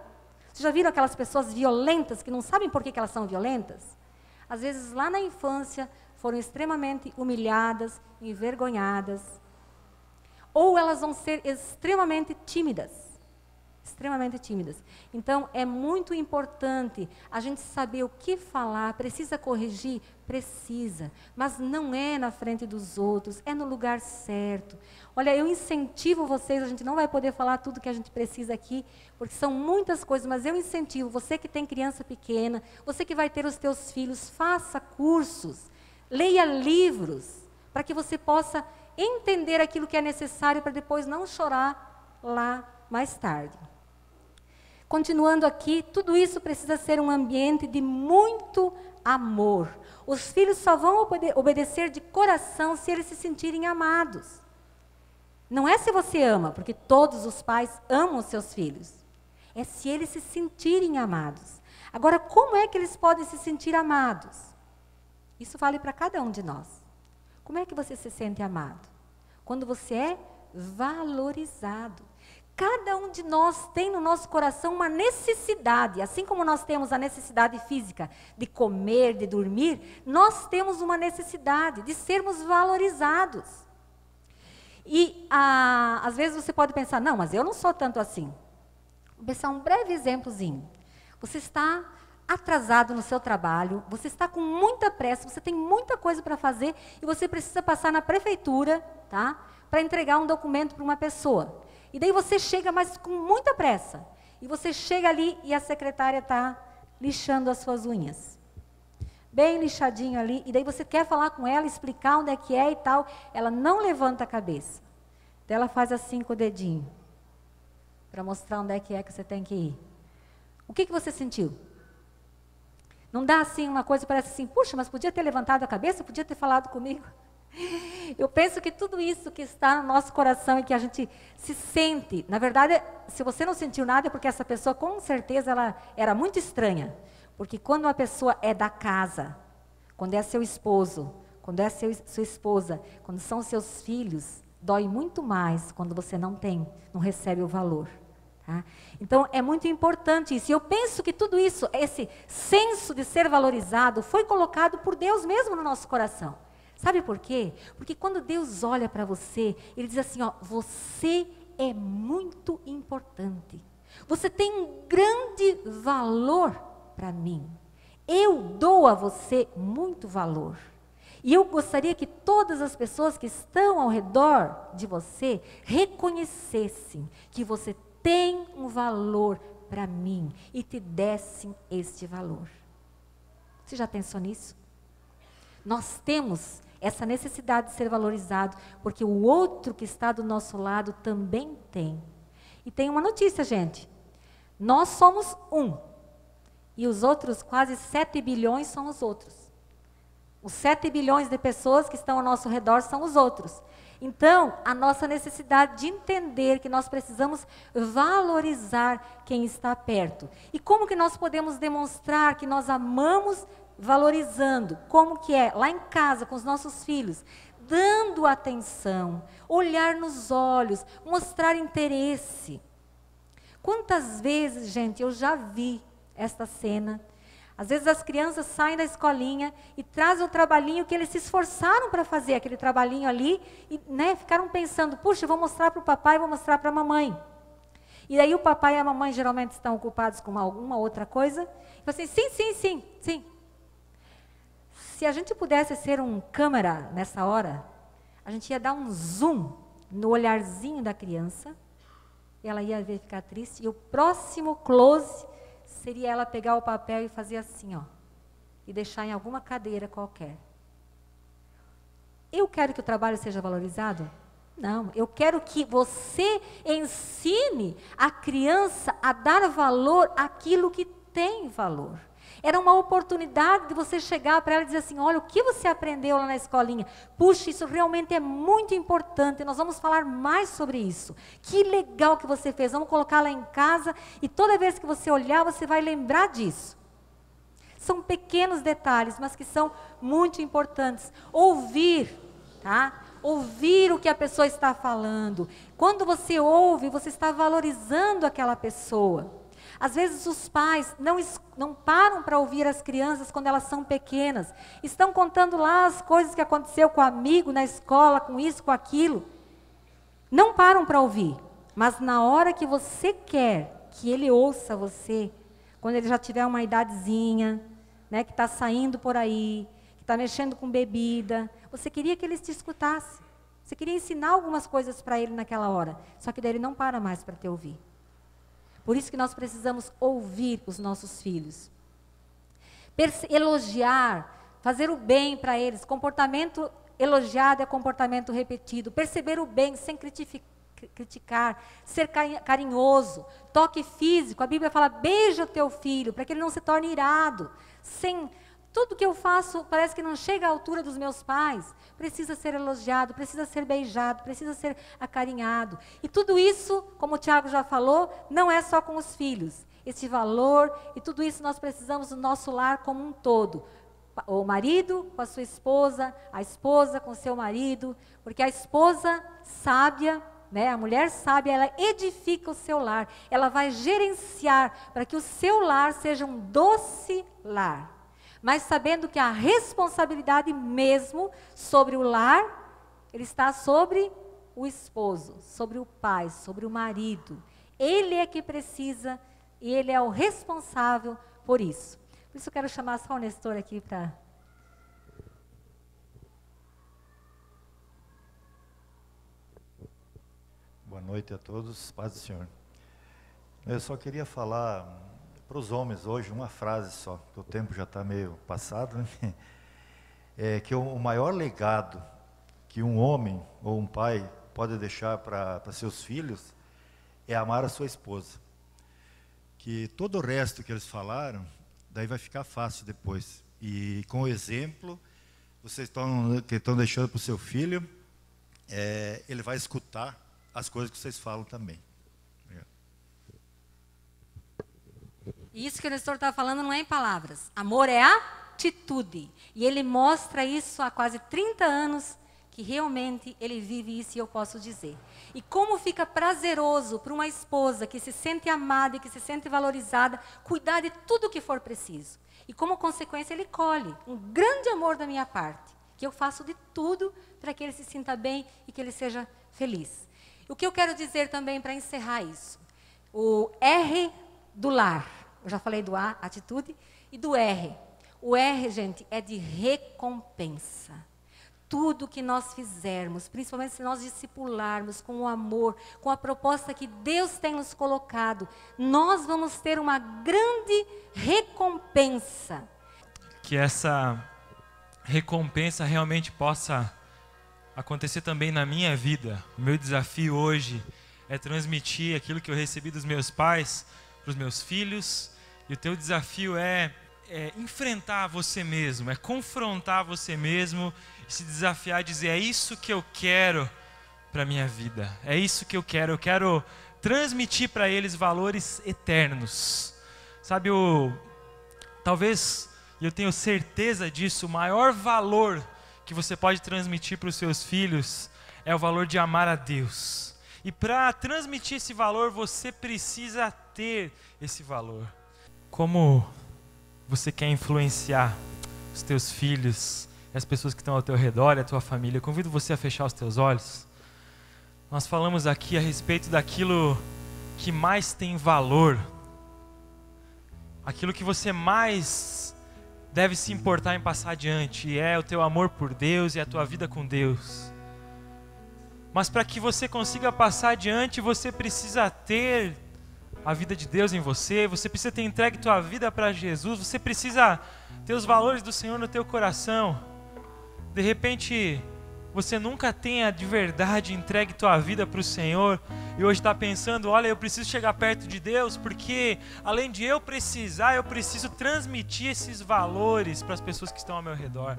Vocês já viram aquelas pessoas violentas que não sabem por que elas são violentas? Às vezes, lá na infância, foram extremamente humilhadas, envergonhadas. Ou elas vão ser extremamente tímidas. Extremamente tímidas. Então, é muito importante a gente saber o que falar. Precisa corrigir? Precisa. Mas não é na frente dos outros, é no lugar certo. Olha, eu incentivo vocês, a gente não vai poder falar tudo que a gente precisa aqui, porque são muitas coisas, mas eu incentivo, você que tem criança pequena, você que vai ter os teus filhos, faça cursos, leia livros, para que você possa entender aquilo que é necessário para depois não chorar lá mais tarde. Continuando aqui, tudo isso precisa ser um ambiente de muito amor. Os filhos só vão obedecer de coração se eles se sentirem amados. Não é se você ama, porque todos os pais amam os seus filhos. É se eles se sentirem amados. Agora, como é que eles podem se sentir amados? Isso vale para cada um de nós. Como é que você se sente amado? Quando você é valorizado. Cada um de nós tem no nosso coração uma necessidade, assim como nós temos a necessidade física de comer, de dormir, nós temos uma necessidade de sermos valorizados. E às vezes você pode pensar, não, mas eu não sou tanto assim. Vou pensar um breve exemplozinho. Você está atrasado no seu trabalho, você está com muita pressa, você tem muita coisa para fazer e você precisa passar na prefeitura, tá? para entregar um documento para uma pessoa. E daí você chega, mas com muita pressa. E você chega ali e a secretária está lixando as suas unhas. Bem lixadinho ali. E daí você quer falar com ela, explicar onde é que é e tal. Ela não levanta a cabeça. Daí ela faz assim com o dedinho. Para mostrar onde é que você tem que ir. O que você sentiu? Não dá assim uma coisa, parece assim, puxa, mas podia ter levantado a cabeça, podia ter falado comigo. Eu penso que tudo isso que está no nosso coração e que a gente se sente, na verdade, se você não sentiu nada é porque essa pessoa com certeza ela era muito estranha. Porque quando uma pessoa é da casa, quando é seu esposo, quando é sua esposa, quando são seus filhos, dói muito mais quando você não recebe o valor. Tá? Então, é muito importante isso. E eu penso que tudo isso, esse senso de ser valorizado, foi colocado por Deus mesmo no nosso coração. Sabe por quê? Porque quando Deus olha para você, Ele diz assim, ó, você é muito importante. Você tem um grande valor para mim. Eu dou a você muito valor. E eu gostaria que todas as pessoas que estão ao redor de você reconhecessem que você tem um valor para mim e te dessem este valor. Você já pensou nisso? Nós temos essa necessidade de ser valorizado, porque o outro que está do nosso lado também tem. E tem uma notícia, gente. Nós somos um. E os outros, quase 7 bilhões, são os outros. Os 7 bilhões de pessoas que estão ao nosso redor são os outros. Então, a nossa necessidade de entender que nós precisamos valorizar quem está perto. E como que nós podemos demonstrar que nós amamos valorizando? Como que é? Lá em casa, com os nossos filhos, dando atenção, olhar nos olhos, mostrar interesse. Quantas vezes, gente, eu já vi esta cena. Às vezes as crianças saem da escolinha e trazem o trabalhinho que eles se esforçaram para fazer, aquele trabalhinho ali, e ficaram pensando, puxa, eu vou mostrar para o papai, vou mostrar para a mamãe. E daí o papai e a mamãe geralmente estão ocupados com alguma outra coisa. E assim, sim. Se a gente pudesse ser um câmera nessa hora, a gente ia dar um zoom no olharzinho da criança, e ela ia ver ficar triste, e o próximo close seria ela pegar o papel e fazer assim, ó, e deixar em alguma cadeira qualquer. Eu quero que o trabalho seja valorizado? Não, eu quero que você ensine a criança a dar valor àquilo que tem valor. Era uma oportunidade de você chegar para ela e dizer assim, olha, o que você aprendeu lá na escolinha? Puxa, isso realmente é muito importante, nós vamos falar mais sobre isso. Que legal que você fez, vamos colocar lá em casa e toda vez que você olhar, você vai lembrar disso. São pequenos detalhes, mas que são muito importantes. Ouvir, tá? Ouvir o que a pessoa está falando. Quando você ouve, você está valorizando aquela pessoa. Às vezes os pais não param para ouvir as crianças quando elas são pequenas. Estão contando lá as coisas que aconteceu com o amigo na escola, com isso, com aquilo. Não param para ouvir. Mas na hora que você quer que ele ouça você, quando ele já tiver uma idadezinha, que está saindo por aí, que está mexendo com bebida, você queria que ele te escutasse. Você queria ensinar algumas coisas para ele naquela hora. Só que daí ele não para mais para te ouvir. Por isso que nós precisamos ouvir os nossos filhos. Elogiar, fazer o bem para eles. Comportamento elogiado é comportamento repetido. Perceber o bem sem criticar. Ser carinhoso. Toque físico. A Bíblia fala, beija o teu filho, para que ele não se torne irado. Tudo que eu faço parece que não chega à altura dos meus pais. Precisa ser elogiado, precisa ser beijado, precisa ser acarinhado. E tudo isso, como o Tiago já falou, não é só com os filhos. Esse valor e tudo isso nós precisamos no nosso lar como um todo. O marido com a sua esposa, a esposa com o seu marido, porque a esposa sábia, a mulher sábia, ela edifica o seu lar. Ela vai gerenciar para que o seu lar seja um doce lar. Mas sabendo que a responsabilidade mesmo sobre o lar, ele está sobre o esposo, sobre o pai, sobre o marido. Ele é que precisa e ele é o responsável por isso. Por isso eu quero chamar só o Nestor aqui para... Boa noite a todos, paz do Senhor. Eu só queria falar para os homens hoje uma frase só, porque o tempo já está meio passado, né? É que o maior legado que um homem ou um pai pode deixar para seus filhos é amar a sua esposa. Que todo o resto que eles falaram, daí vai ficar fácil depois. E com o exemplo, vocês estão deixando para o seu filho, ele vai escutar as coisas que vocês falam também. Obrigado. Isso que o Nestor está falando não é em palavras. Amor é atitude. E ele mostra isso há quase 30 anos, que realmente ele vive isso e eu posso dizer. E como fica prazeroso para uma esposa que se sente amada e que se sente valorizada, cuidar de tudo o que for preciso. E como consequência ele colhe um grande amor da minha parte, que eu faço de tudo para que ele se sinta bem e que ele seja feliz. O que eu quero dizer também para encerrar isso, o R do lar, eu já falei do A, atitude, e do R. O R, gente, é de recompensa. Tudo que nós fizermos, principalmente se nós discipularmos com o amor, com a proposta que Deus tem nos colocado, nós vamos ter uma grande recompensa. Que essa recompensa realmente possa acontecer também na minha vida. O meu desafio hoje é transmitir aquilo que eu recebi dos meus pais para os meus filhos. E o teu desafio é enfrentar você mesmo, é confrontar você mesmo e se desafiar a dizer, é isso que eu quero para a minha vida, é isso que eu quero transmitir para eles valores eternos. Sabe, talvez, e eu tenho certeza disso, o maior valor que você pode transmitir para os seus filhos é o valor de amar a Deus. E para transmitir esse valor, você precisa ter esse valor. Como você quer influenciar os teus filhos, as pessoas que estão ao teu redor, a tua família? Eu convido você a fechar os teus olhos. Nós falamos aqui a respeito daquilo que mais tem valor, aquilo que você mais deve se importar em passar adiante, e é o teu amor por Deus e a tua vida com Deus. Mas para que você consiga passar adiante, você precisa ter a vida de Deus em você, você precisa ter entregue tua vida para Jesus, você precisa ter os valores do Senhor no teu coração. De repente, você nunca tenha de verdade entregue tua vida para o Senhor e hoje está pensando, olha, eu preciso chegar perto de Deus porque além de eu precisar, eu preciso transmitir esses valores para as pessoas que estão ao meu redor.